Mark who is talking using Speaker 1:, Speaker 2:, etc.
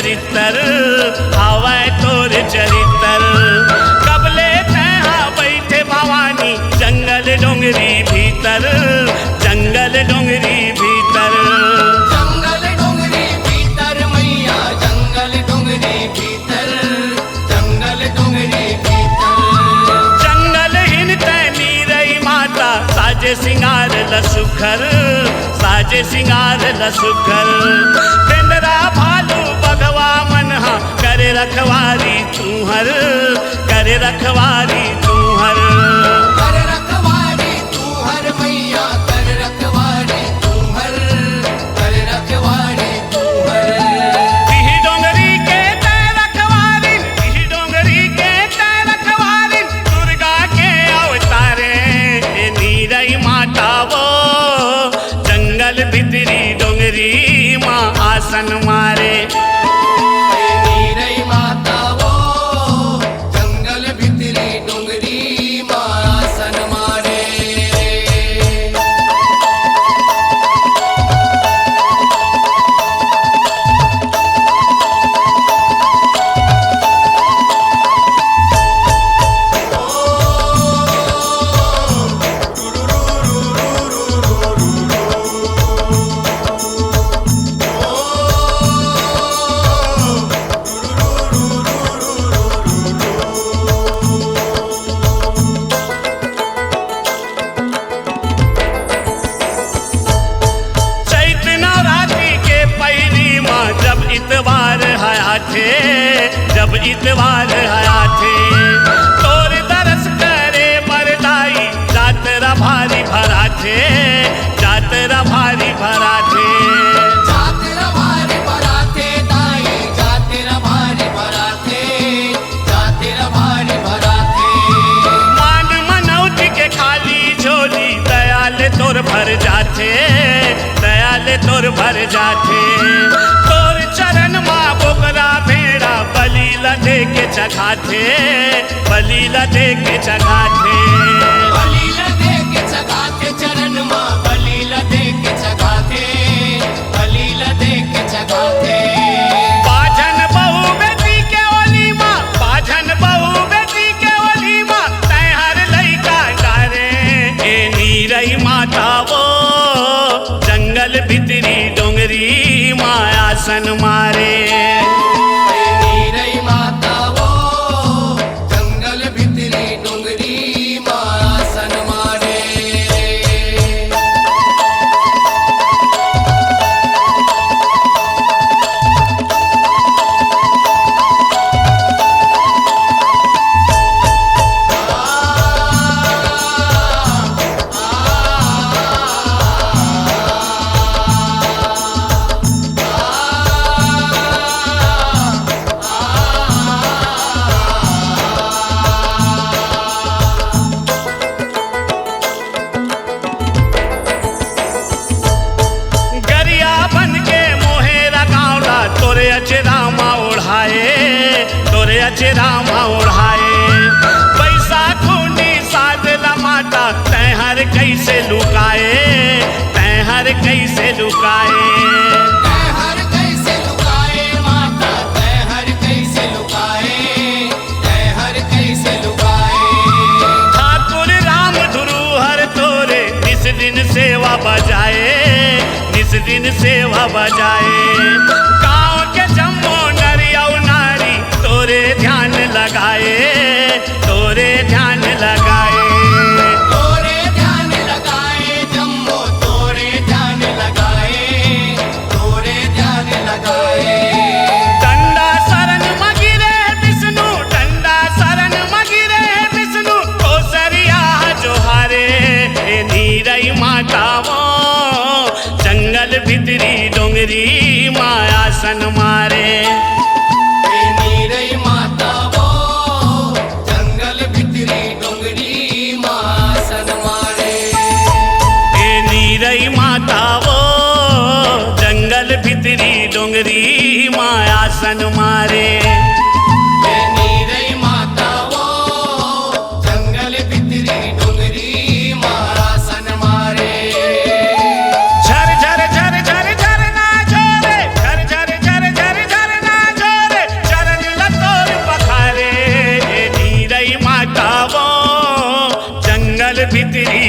Speaker 1: चरित्र आवे तोर चरित्र कबले तहा बैठे भवानी जंगल डोंगरी भीतर जंगल डोंगरी भीतर
Speaker 2: जंगल डोंगरी भीतर मैया जंगल डोंगरी भीतर जंगल डोंगरी भीतर
Speaker 1: जंगल हिन तैनी रही माता साजे सिंगार लसुखर साजे सिंगार लसुखर तेंदरा भालू बगवा मनहा करे रखवारी तूहर करे रखवारी तूहर
Speaker 2: कर रखवारी तू हर मैया कर रखवारी तू हर कर रखवारी तू हर
Speaker 1: बिही डोंगरी के तय रखवारी बिही डोंगरी के तय रखवारी दुर्गा के अवतारे ए नीरई माता वो जंगल भितरी डोंगरी माँ आसन मारे
Speaker 2: नीरई माता वो जंगल भितरी डोंगरी मासन मारे
Speaker 1: चैत नवरात्रि के पहली माँ जब इतवार हया थे जब इतवार हया थे तोर दरस करे बरदाई जातरा भारी भरा थे जातरा भारी भरा थे
Speaker 2: जातेरा भारी भराते दाई जातेरा भारी भराते जातेरा भारी भराते
Speaker 1: मान मनौती के खाली झोली दयाल तोर भर जाते दयाल तोर भर जाते तोर चरण माँ बोकरा भेड़ा बलीला दे के चखाते बलीला दे के चखाते
Speaker 2: बलीला दे के चगाते चरण माँ बलीला दे के चगाते बलीला दे के चगाते
Speaker 1: बाझन बहू बेटी के ओली माँ बाझन बहू बेटी के ओली माँ तैहर लइका डारे ए नीरई माता वो जंगल भितरी डोंगरी माँ आसन मारे
Speaker 2: नीरई माता वो जंगल भितरी डोंगरी मासन मारे
Speaker 1: गरिया बन के मोहेरा गावला तोरे अचेरा माँ ओढ़ाए तोरे अचेरा माँ ओढ़ाए पैसा खूनी साजला माता तैहर कैसे लुकाए तैहर कैसे लुकाए
Speaker 2: हर कैसे लुकाए माता हर कैसे लुकाए हर कैसे लुकाए
Speaker 1: ठाकुर राम धुरुहर तोरे निस दिन सेवा बजाए निस दिन सेवा बजाए गाँव के जम्मो नरिया नारी तोरे ध्यान लगाए तोरे ध्यान लगाए
Speaker 2: तोरे ध्यान लगाए जम्मो तोरे ध्यान लगाए तोरे ध्यान लगाए
Speaker 1: डंडा शरण मगिरे विष्णु डंडा शरण मगिरे विष्णु कोसरिया जोहारे ए नीरई माता वो जंगल भितरी डोंगरी माँ तेरी